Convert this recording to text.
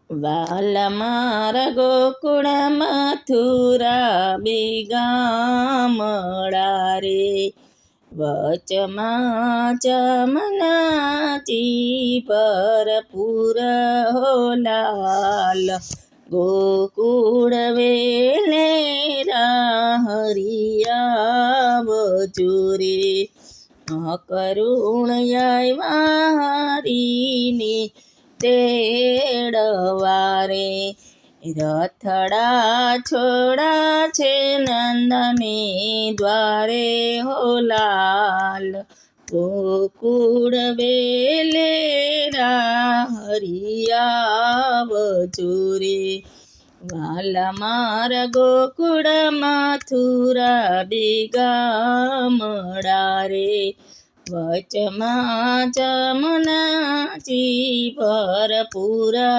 વાલા મારા ગોકુળ મથુરા બે ગામડા રે, વચમાં ચમનાચી ભરપૂર હો લાલ, ગોકુળ વેલે હરિયા વચુરે, કરુણ વારીને તેડવારે, રથડા છોડા છે નંદને દ્વારે હો લાલ, ગોકુળ વેલે હરિયા વચુરે, વાલા મારા ગોકુળ મથુરા બે ગામડા રે, વચમાં જમનાજી ભરપૂર